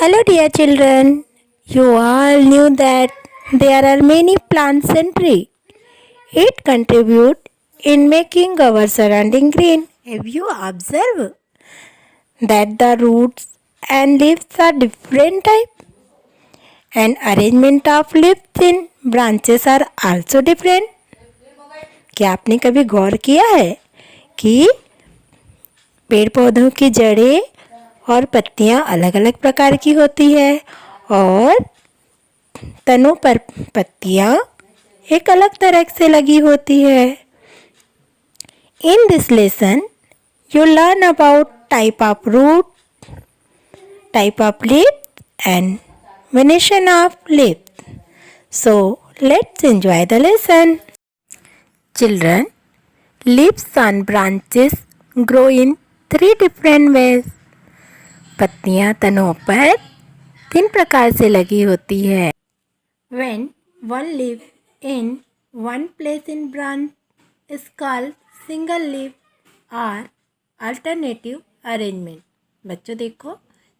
Hello, dear children. You all knew that there are many plants and trees. It contribute in making our surrounding green. Have you observed that the roots and leaves are different type, and arrangement of leaves in branches are also different? क्या आपने कभी गौर किया है कि पेड़ पौधों की जड़ें और पत्तियां अलग अलग प्रकार की होती है और तनों पर पत्तियां एक अलग तरह से लगी होती है। In this lesson you learn about type of root, type of leaf and venation of leaf. So let's enjoy the lesson. Children, leaves on branches grow in 3 different ways. पत्तियां तनों पर 3 प्रकार से लगी होती है। When one leaf in one place in branch is called single leaf or alternative arrangement. बच्चों देखो,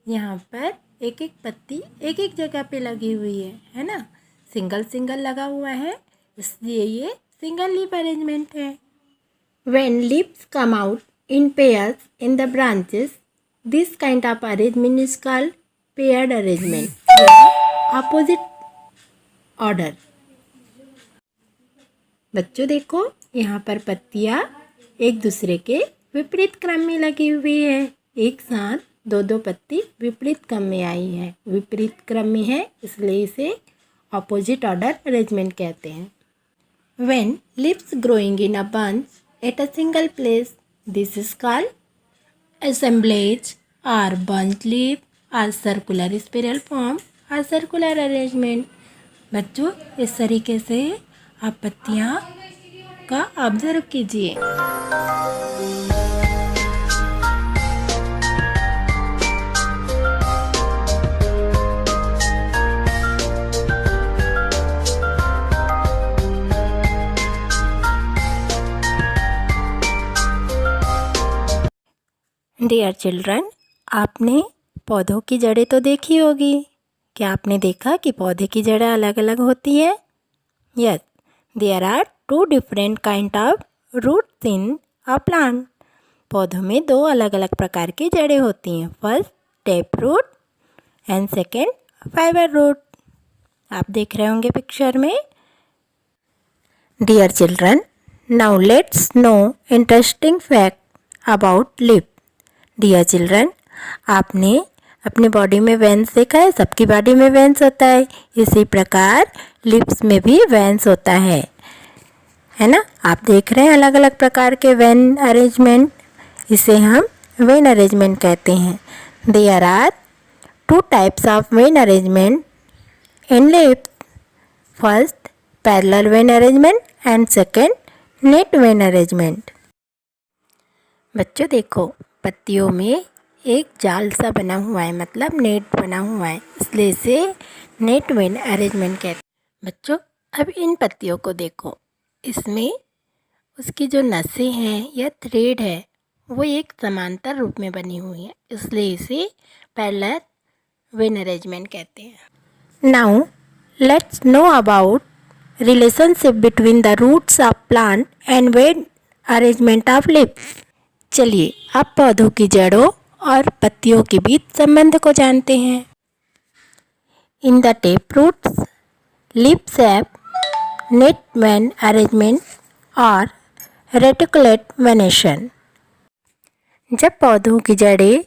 यहाँ पर एक एक पत्ती एक एक जगह पे लगी हुई है ना। सिंगल सिंगल लगा हुआ है, इसलिए ये सिंगल लीफ अरेंजमेंट है। When leaves come out in pairs in the branches, this kind of arrangement is called paired arrangement or opposite order. बच्चों देखो, यहाँ पर पत्तियाँ एक दूसरे के विपरीत क्रम में लगी हुई है। एक साथ दो दो पत्ती विपरीत क्रम में आई है, विपरीत क्रम में है, इसलिए इसे ऑपोजिट ऑर्डर अरेंजमेंट कहते हैं। When leaves growing in a bunch at a single place, this is called assemblage or bunch leaf or circular spiral form or circular arrangement. बच्चों, इस तरीके से आप पत्तियाँ का ऑब्जर्व कीजिए। डियर चिल्ड्रन, आपने पौधों की जड़ें तो देखी होगी। क्या आपने देखा कि पौधे की जड़ें अलग अलग होती हैं? Yes, there are 2 different kind of roots in a plant. पौधों में 2 अलग अलग प्रकार की जड़ें होती हैं। First tap root and second fibre root. आप देख रहे होंगे पिक्चर में। Dear children, now let's know interesting fact about leaf. Dear children, आपने अपनी बॉडी में वेंस देखा है? सबकी बॉडी में वेंस होता है, इसी प्रकार लिप्स में भी वेंस होता है ना। आप देख रहे हैं अलग अलग प्रकार के वेन अरेंजमेंट, इसे हम वेन अरेंजमेंट कहते हैं। There are 2 types of vein arrangement in lips. First parallel vein arrangement and second net vein arrangement. बच्चों देखो, पत्तियों में एक जाल सा बना हुआ है, मतलब नेट बना हुआ है, इसलिए इसे नेट वेन अरेंजमेंट कहते हैं। बच्चों, अब इन पत्तियों को देखो, इसमें उसकी जो नसें हैं या थ्रेड है वो एक समांतर रूप में बनी हुई है, इसलिए इसे पैरेलल वेन अरेंजमेंट कहते हैं। Now let's know about relationship between the roots of plant and vein arrangement of leaves. चलिए अब पौधों की जड़ों और पत्तियों के बीच संबंध को जानते हैं। In the tap roots, leaf shape, net vein arrangement और रेटिकुलेट वेनेशन। जब पौधों की जड़ें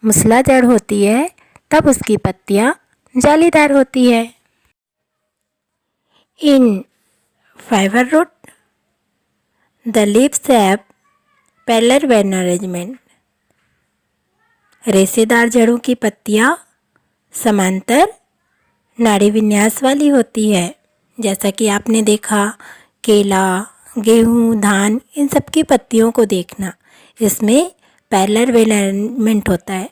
मूसलाधार होती है तब उसकी पत्तियां जालीदार होती है। In fibre root, the leaf shape, parallel vein arrangement. रेशेदार जड़ों की पत्तियां समांतर नाड़ी विन्यास वाली होती है, जैसा कि आपने देखा केला, गेहूँ, धान, इन सब की पत्तियों को देखना, इसमें पैरेलल वेन अरेंजमेंट होता है।